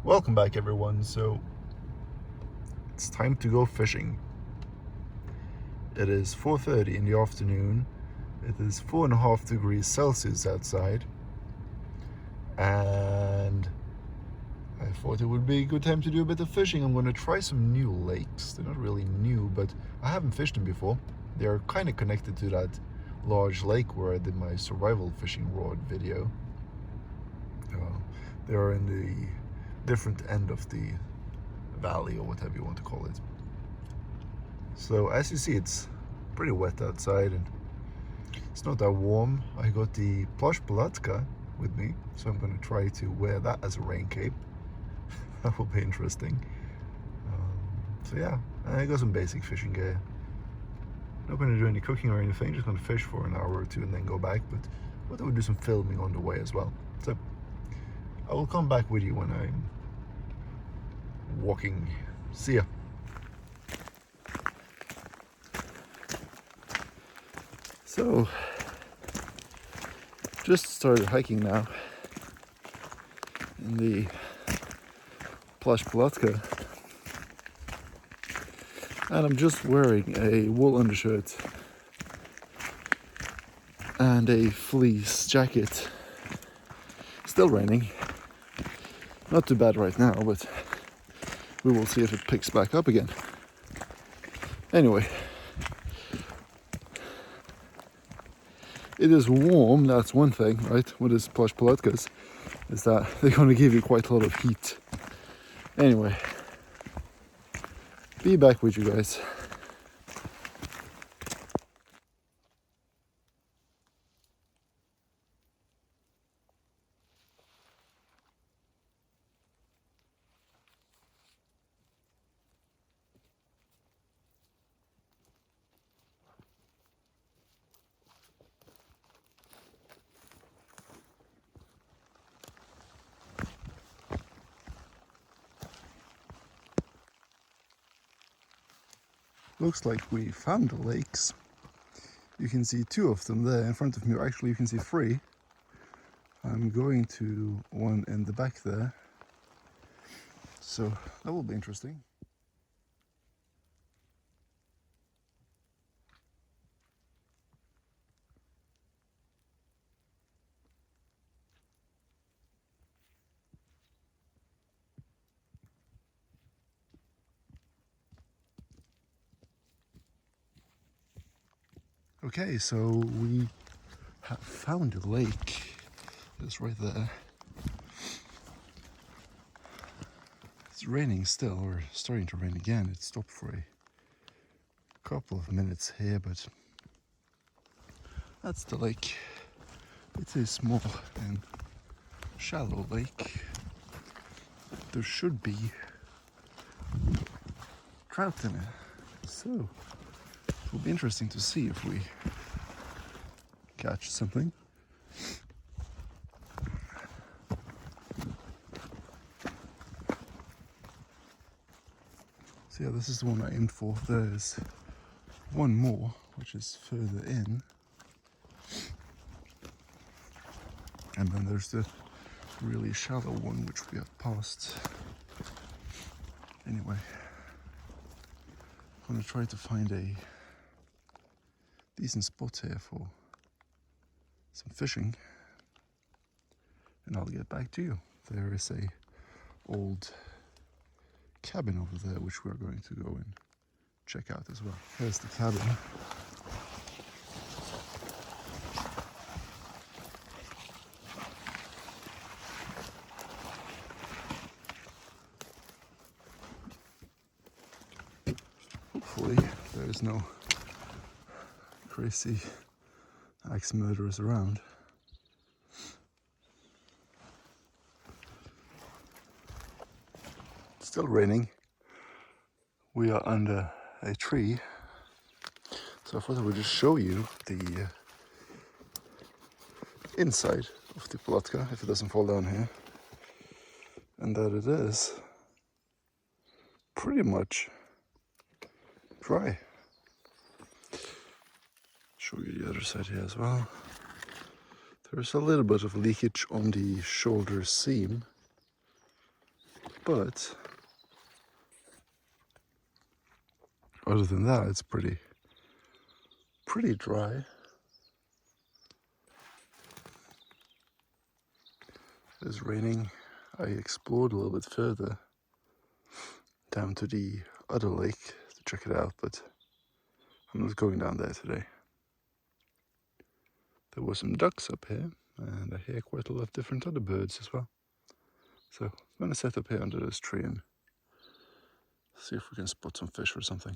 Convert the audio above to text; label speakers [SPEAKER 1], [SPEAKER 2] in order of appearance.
[SPEAKER 1] Welcome back, everyone. So it's time to go fishing. It is 4:30 in the afternoon. It is 4.5 degrees Celsius outside, and I thought it would be a good time to do a bit of fishing. I'm going to try some new lakes. They're not really new, but I haven't fished them before. They're kind of connected to that large lake where I did my survival fishing rod video. They're in the different end of the valley, or whatever you want to call it. So as you see, it's pretty wet outside and it's not that warm. I got the Plash Palatka with me, so I'm going to try to wear that as a rain cape. That will be interesting. So yeah, I got some basic fishing gear. Not going to do any cooking or anything, just going to fish for an hour or two and then go back, but I thought I would do some filming on the way as well. So I will come back with you when I'm walking. See ya. So, just started hiking now in the Plash Palatka, and I'm just wearing a wool undershirt and a fleece jacket. Still raining, not too bad right now, but we will see if it picks back up again. Anyway, it is warm, that's one thing, right? With these Plash Palatkas, is that they're going to give you quite a lot of heat. Anyway, be back with you guys. Looks like we found the lakes. You can see two of them there in front of me, or actually you can see three. I'm going to one in the back there, so that will be interesting. Okay, so we have found a lake. It's right there. It's raining still, or starting to rain again. It stopped for a couple of minutes here, but that's the lake. It's a small and shallow lake. There should be trout in it, so it will be interesting to see if we catch something. So yeah, this is the one I aimed for. There's one more, which is further in. And then there's the really shallow one, which we have passed. Anyway, I'm gonna try to find a decent spot here for some fishing, and I'll get back to you. There is a old cabin over there which we're going to go and check out as well. Here's the cabin. Hopefully there is no crazy axe murderers around. Still raining. We are under a tree, so I thought I would just show you the inside of the Palatka if it doesn't fall down here, and that it is pretty much dry. Show you the other side here as well. There's a little bit of leakage on the shoulder seam, But other than that, it's pretty dry. It's raining. I explored a little bit further down to the other lake to check it out, but I'm not going down there today. There were some ducks up here, and I hear quite a lot of different other birds as well. So I'm going to set up here under this tree and see if we can spot some fish or something.